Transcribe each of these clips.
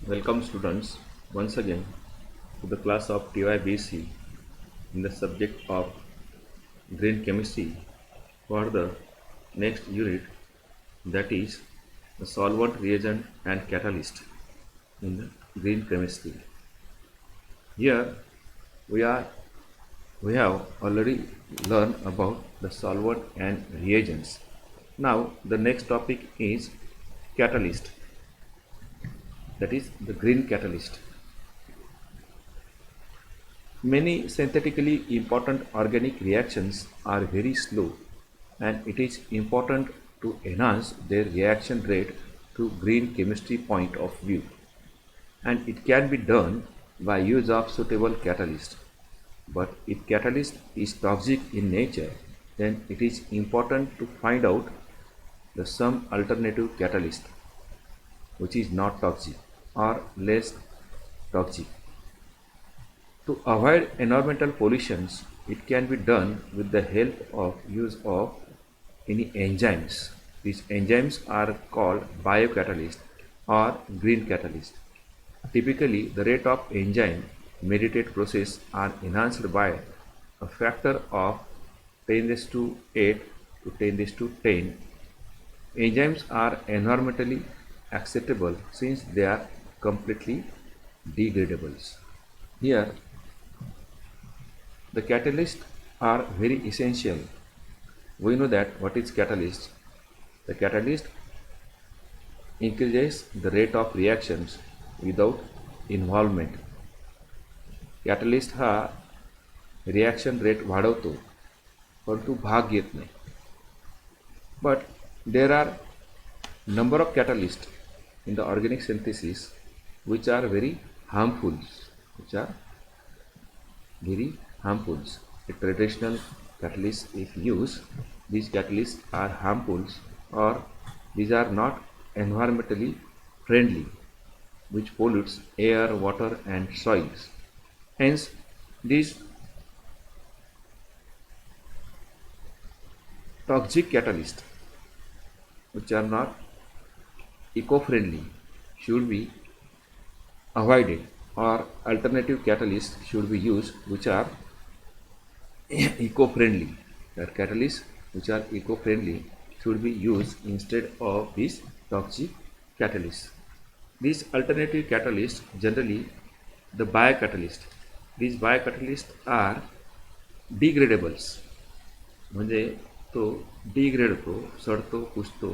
Welcome students once again to the class of TYBC in the subject of green chemistry for the next unit, that is the solvent, reagent and catalyst in the green chemistry. Here we are we have already learned about the solvent and reagents. Now the next topic is catalyst, that is the green catalyst. Many synthetically important organic reactions are very slow, and it is important to enhance their reaction rate to green chemistry point of view, and it can be done by use of suitable catalyst. But if catalyst is toxic in nature, then it is important to find out the some alternative catalyst which is not toxic or less toxic. To avoid environmental pollutions, it can be done with the help of use of any enzymes. These enzymes are called biocatalyst or green catalyst. Typically, the rate of enzyme mediated process are enhanced by a factor of 10 raised to 8 to 10 raised to 10. Enzymes are environmentally acceptable since they are completely degradables. Here, the catalysts are very essential. We know that what is catalyst. The catalyst increases the rate of reactions without involvement. Catalyst हा reaction rate वाढवतो परंतु भाग घेत नाही. But there are number of catalysts in the organic synthesis which are very harmful, which are very harmful. A traditional catalyst, if used, these catalysts are harmful or these are not environmentally friendly, which pollutes air, water and soils. Hence, these toxic catalysts which are not eco-friendly should be avoided, or alternative catalysts should be used which are eco-friendly. The catalysts which are eco-friendly should be used instead of these toxic catalysts. These alternative catalysts, generally the biocatalyst. These biocatalysts are degradables, म्हणजे तो degrade होतो, सडतो, कुजतो,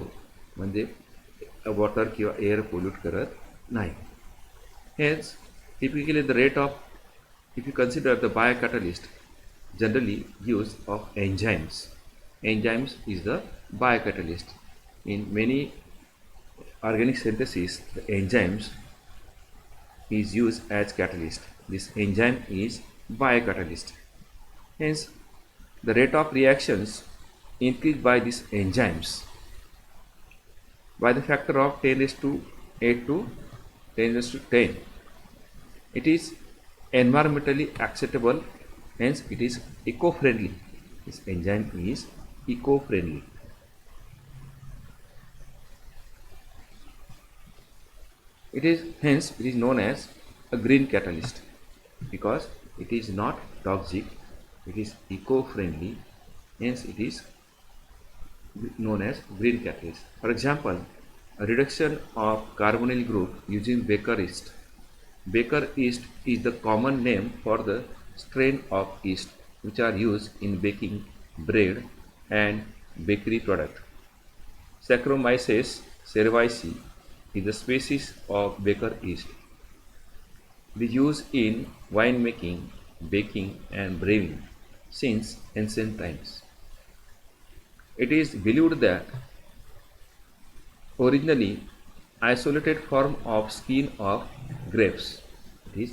म्हणजे water किंवा air pollute करत नाही. Hence, typically the rate of, if you consider the biocatalyst, generally use of enzymes. Enzymes is the biocatalyst. In many organic synthesis, the enzymes is used as catalyst. This enzyme is biocatalyst. Hence, the rate of reactions increased by these enzymes by the factor of 10 raised to 8 to 10 raised to 10. It is environmentally acceptable, hence it is eco-friendly. This enzyme is eco-friendly. It is known as a green catalyst because it is not toxic, it is eco-friendly, hence it is known as green catalyst. For example, a reduction of carbonyl group using Baker yeast. Baker yeast is the common name for the strain of yeast which are used in baking bread and bakery product. Saccharomyces cerevisiae is the species of Baker yeast. It is used in winemaking, baking and brewing since ancient times. It is believed that originally isolated form of skin of grapes. This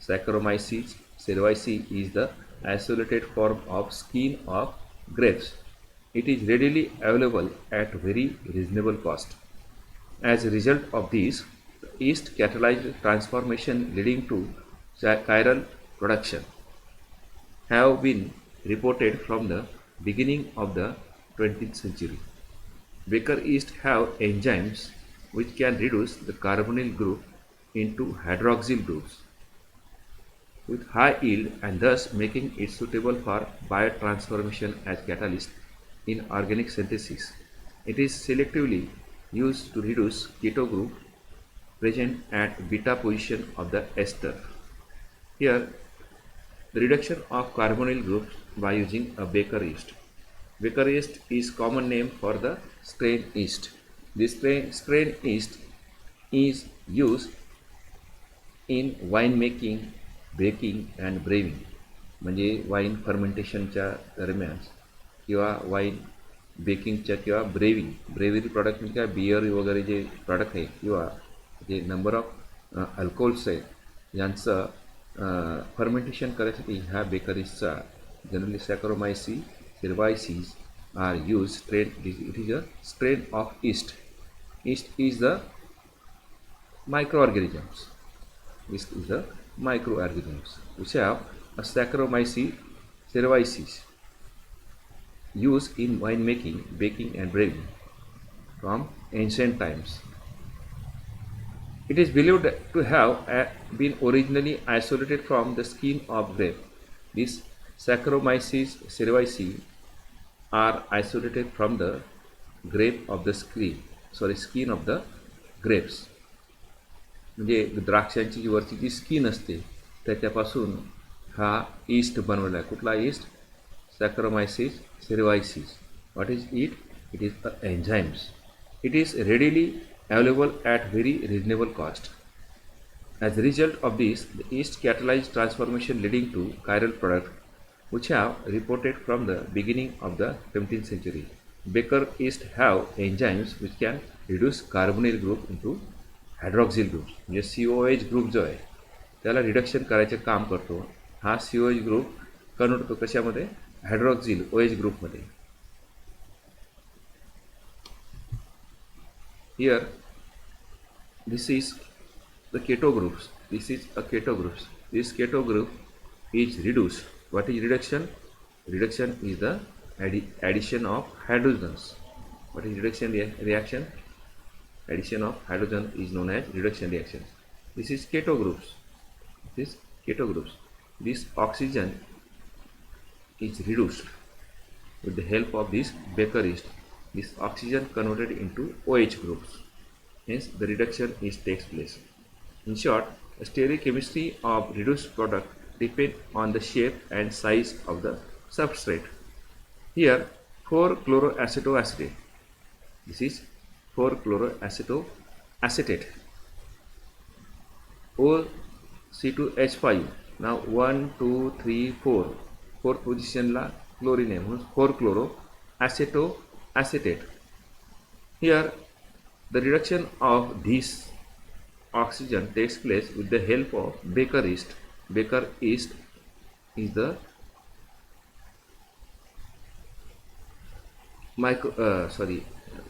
Saccharomyces cerevisiae is the isolated form of skin of grapes. It is readily available at very reasonable cost. As a result of this, yeast catalyzed transformation leading to chiral production have been reported from the beginning of the 20th century. Baker yeast have enzymes which can reduce the carbonyl group into hydroxyl groups with high yield and thus making it suitable for biotransformation as catalyst in organic synthesis. It is selectively used to reduce keto group present at beta position of the ester. Here, the reduction of carbonyl groups by using a Baker yeast. Baker yeast is common name for the strain yeast. This strain yeast is used in wine making baking and braving म्हणजे wine फर्मेंटेशनच्या दरम्यान किंवा wine बेकिंगच्या किंवा braving product म्हणजे काय beer वगैरे जे product आहे किंवा जे number of alcohols आहेत यांचं फर्मेंटेशन करण्यासाठी ह्या बेकरीजचा generally सॅकरोमायसी cerevisiae are used strain. It is a strain of yeast. Yeast is the microorganisms. Yeast is the microorganisms which have a Saccharomyces cerevisiae used in wine making, baking and brewing from ancient times. It is believed to have been originally isolated from the skin of grape. These Saccharomyces cerevisiae are isolated from the grape of the skin of the grapes. म्हणजे द्राक्षांची जी वरची जी skin असते त्याच्यापासून हा east बनवला आहे. कुठला east? Saccharomyces cerevisiae. What is it? It is the enzymes. It is readily available at very reasonable cost. As a result of this, the yeast catalyzed transformation leading to chiral product which have reported from the beginning of the 15th century. Baker yeast have enzymes which can reduce carbonyl group into hydroxyl groups. म्हणजे COH group जो आहे त्याला reduction करायचे काम करतो. हा COH group convert होतो कशामध्ये? हायड्रॉक्झिल OH ग्रुपमध्ये. Here this is the keto groups. This is a keto groups. This keto group is reduced. What is reduction? Reduction is the addition of hydrogens. What is reduction reaction? Addition of hydrogen is known as reduction reaction. This is keto groups. This keto groups. This oxygen is reduced with the help of this Baker yeast. This oxygen converted into OH groups. Hence, the reduction takes place. In short, the stereochemistry of reduced product depend on the shape and size of the substrate. Here 4-chloroacetoacetate. This is 4-chloroacetoacetate. OC2H5. Now 1, 2, 3, 4. Fourth position La chlorine आहे म्हणून 4-chloroacetoacetate. Here the reduction of this oxygen takes place with the help of Baker yeast. Baker yeast is the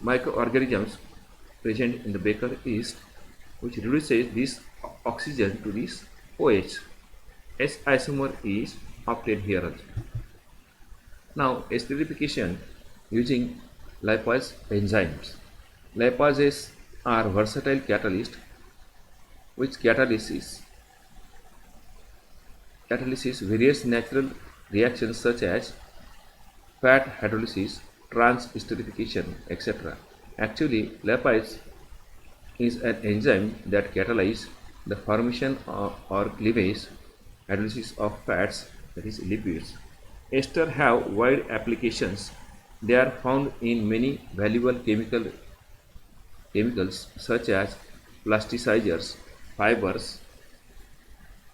microorganisms present in the Baker yeast which reduces this oxygen to this OH. S isomer is obtained here also. Now esterification using lipase enzymes. Lipases are versatile catalysts which catalysis various natural reactions such as fat hydrolysis, trans esterification, etc. Actually, lipase is an enzyme that catalyzes the formation or cleavage hydrolysis of fats, that is lipids. Ester have wide applications. They are found in many valuable chemicals such as plasticizers, fibers,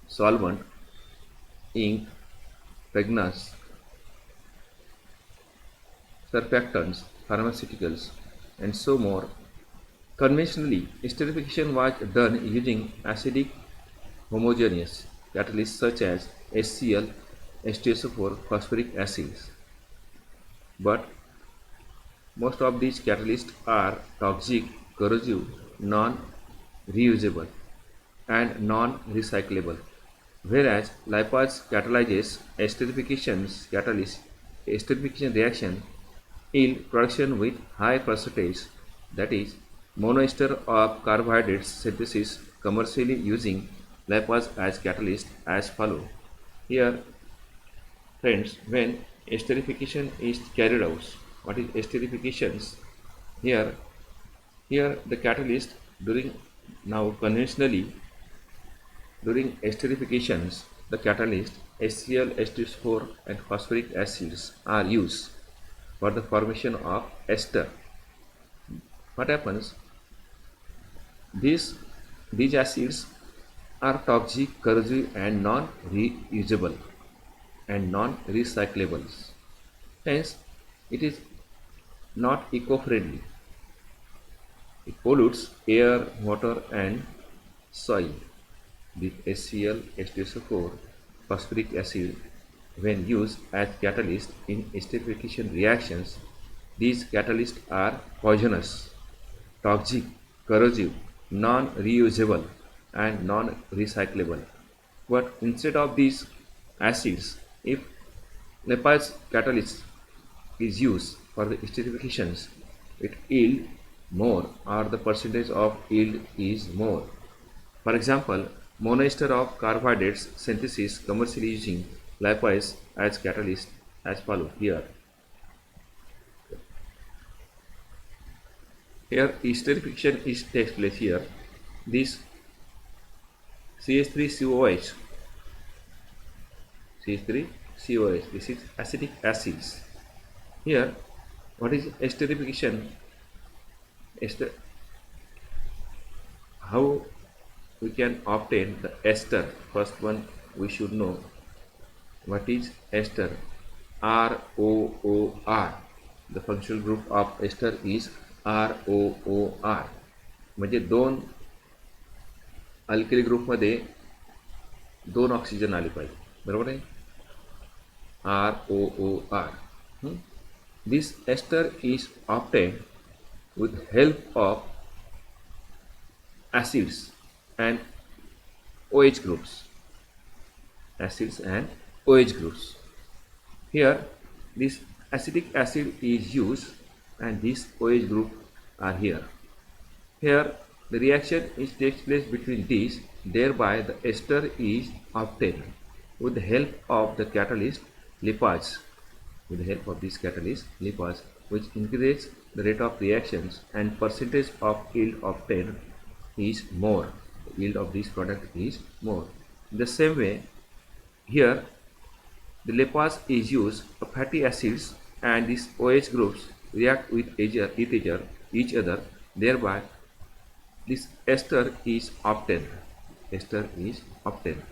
solvent, ink, pregnants, surfactants, pharmaceuticals, and so more. Conventionally, esterification was done using acidic homogeneous catalysts such as HCl, H2SO4, phosphoric acids. But most of these catalysts are toxic, corrosive, non-reusable, and non-recyclable. Whereas lipase catalyzes esterification reaction yield production with high percentage, that is monoester of carbohydrates synthesis commercially using lipase as catalyst as follow. Here, friends, when esterification is carried out, what is esterifications? Here, here the catalyst during now conventionally during esterifications, the catalyst HCl, H2SO4 and phosphoric acids are used for the formation of ester. What happens? These, these acids are toxic, corrosive and non-reusable and non-recyclable. Hence, it is not eco-friendly. It pollutes air, water and soil. The HCl, H2SO4, phosphoric acid, when used as catalyst in esterification reactions, these catalysts are poisonous, toxic, corrosive, non-reusable, and non-recyclable. But instead of these acids, if lipase catalyst is used for the esterifications, it yield more or the percentage of yield is more. For example, monoester of carbohydrates synthesis commercially using lipase as catalyst as follow here. Here esterification is takes place here. This CH3COH, CH3COH, this is acetic acids. Here, what is esterification? Ester, how we can obtain the ester? First one we should know what is ester. ROOR. The functional group of ester is ROOR. म्हणजे दोन alkyl ग्रुपमध्ये दोन oxygen आले पाहिजे, बरोबर आहे. ROOR. This ester is obtained with help of acids and OH groups. Acids and OH groups. Here, this acetic acid is used and this OH group are here. Here, the reaction takes place between these, thereby the ester is obtained with the help of the catalyst lipase. With the help of this catalyst lipase, which increases the rate of reactions and percentage of yield obtained is more. The yield of this product is more. In the same way, here the lipase is used. Fatty acids and these OH groups react with each other. Thereby, this ester is obtained. Ester is obtained.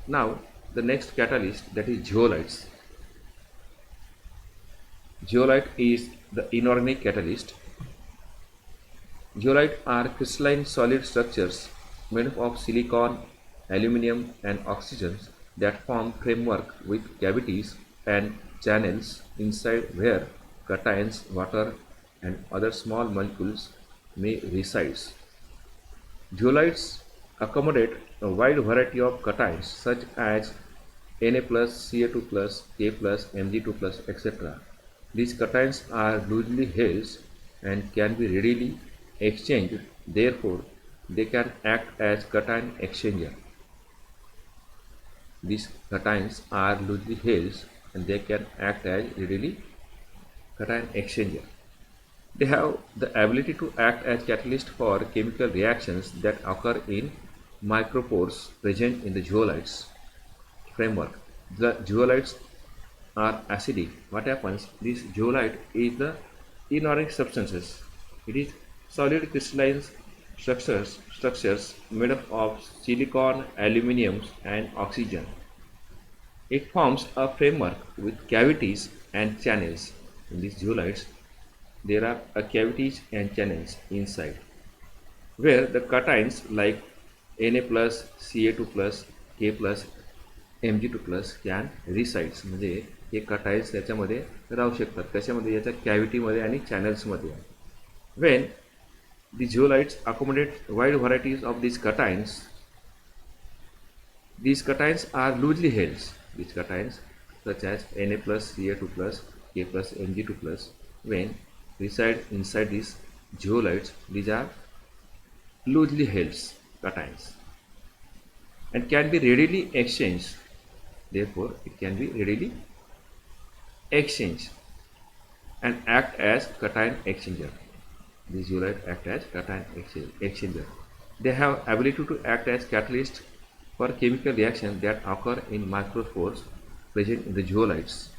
Now, the next catalyst, that is zeolites. Zeolite is the inorganic catalyst. Zeolites are crystalline solid structures made up of silicon, aluminum and oxygen that form framework with cavities and channels inside where cations, water and other small molecules may reside. Zeolites accommodate a wide variety of cations such as Na+, Ca2+, K+, Mg2+, etc. These cations are loosely held and can be readily exchanged, therefore they can act as cation exchanger. These cations are loosely held and they can act as readily cation exchanger. They have the ability to act as catalyst for chemical reactions that occur in micropores present in the zeolites framework. The zeolites are acidic. What happens? This zeolite is the inorganic substances. It is solid crystalline structures made up of silicon, aluminum and oxygen. It forms a framework with cavities and channels. In these zeolites, there are cavities and channels inside where the cations like Na+, Ca2+, K+, Mg2+ can resides. म्हणजे हे cations त्याच्यामध्ये राहू शकतात. कशामध्ये? याच्या कॅव्हिटीमध्ये आणि चॅनल्समध्ये. When the zeolites accommodate wide varieties of these cations are loosely held. These cations such as Na+, Ca2+, K+, Mg2+, when reside inside zeolites. These are loosely held cations and can be readily exchanged. Therefore, it can be readily exchanged and act as cation exchanger. These zeolites act as cation exchanger. They have ability to act as catalyst for chemical reactions that occur in microspores present in the zeolites.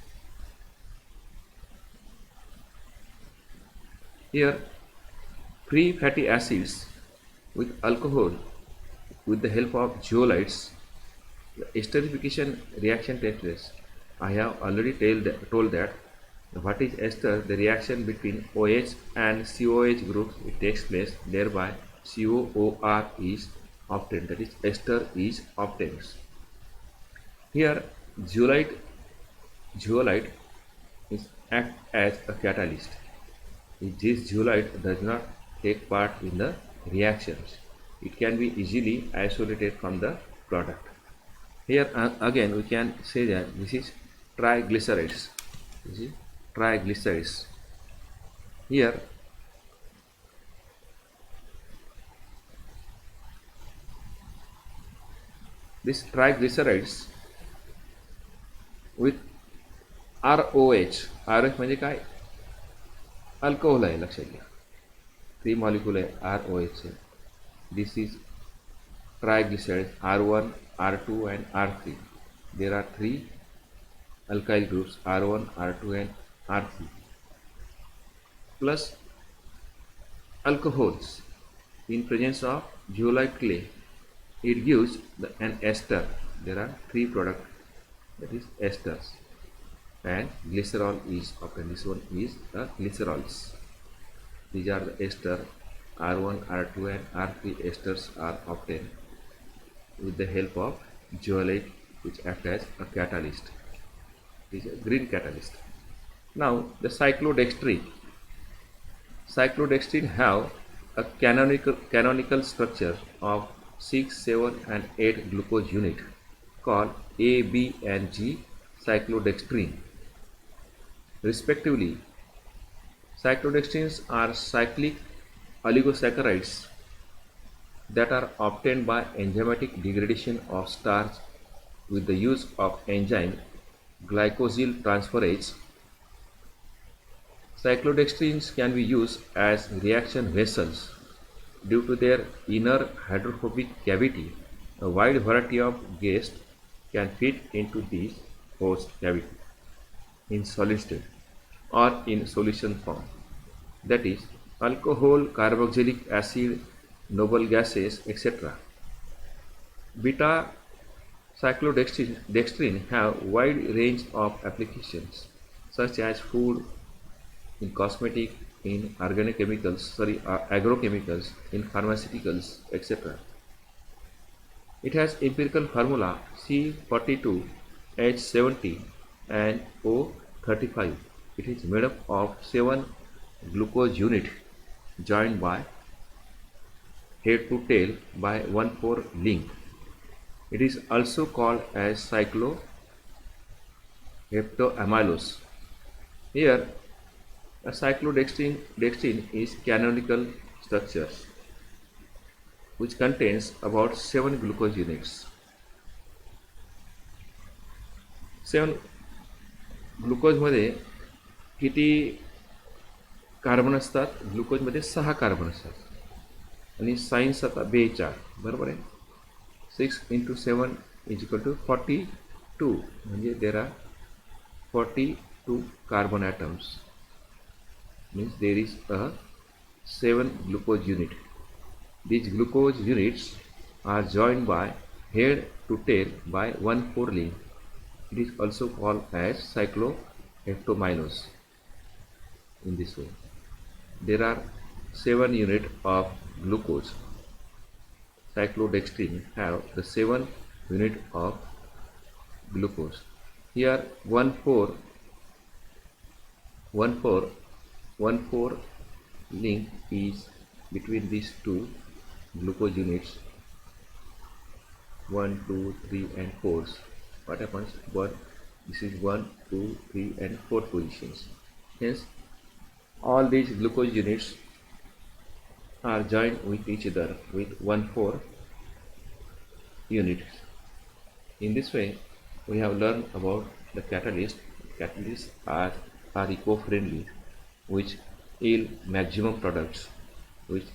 Here, free fatty acids with alcohol with the help of zeolites, the esterification reaction takes place. I have already told that what is ester, the reaction between OH and COH groups it takes place, thereby COOR is obtained, that is ester is obtained. Here zeolite, zeolite is act as a catalyst. If this zeolite does not take part in the reactions, it can be easily isolated from the product. Here again we can say that this is triglycerides. This is triglycerides. Here this triglycerides with ROH. ROH म्हणजे काय? Alcohol आहे, लक्षात घ्या. 3 molecule आहे ROH चे. This is triglycerides R1, R2 and R3. There are 3 alkyl groups R1, R2 and R3 plus alcohols in presence of zeolite clay. It gives an ester. There are 3 products, that is esters, and glycerol is obtained. This one is the glycerols. These are the ester. R1, R2 and R3 esters are obtained with the help of zeolite, which act as a catalyst. It is a green catalyst. Now the cyclodextrin. Cyclodextrin have a canonical structure of 6, 7 and 8 glucose unit called A, B and G cyclodextrin respectively. Cyclodextrins are cyclic oligosaccharides that are obtained by enzymatic degradation of starch with the use of enzyme glycosyl transferase. Cyclodextrins can be used as reaction vessels due to their inner hydrophobic cavity. A wide variety of guests can fit into these host cavity in solid state or in solution form, that is alcohol, carboxylic acid, noble gases, etc. Beta cyclodextrin have wide range of applications such as food, in cosmetic, in agrochemicals, in pharmaceuticals, etc. It has empirical formula C42H70 and O35. It is made up of 7 glucose units joined by head to tail by 1,4 link. It is also called as cycloheptoamylose. Here a cyclodextrin is canonical structures which contains about 7 glucose units. 7 glucose मध्ये किती carbon असतात? Glucose मध्ये 6 carbon असतात आणि signs आता 42, बरोबर आहे. 6 × 7 = 42, म्हणजे there are 42 carbon atoms. Means there is a 7 glucose unit. These glucose units are joined by head to tail by 1,4 link. It is also called as cycloheptomylose. In this way, there are 7 units of glucose. Cyclodextrin have the 7 unit of glucose. Here 1,4 link is between these 2 glucose units, 1, 2, 3 and 4. What happens? This is 1, 2, 3 and 4 positions. Hence all these glucose units are joined with each other with 1,4 units. In this way, we have learned about the catalyst. Catalysts are eco-friendly, which yield maximum products, which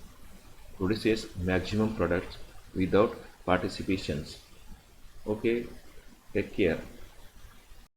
produces maximum products without participations. Okay, take care.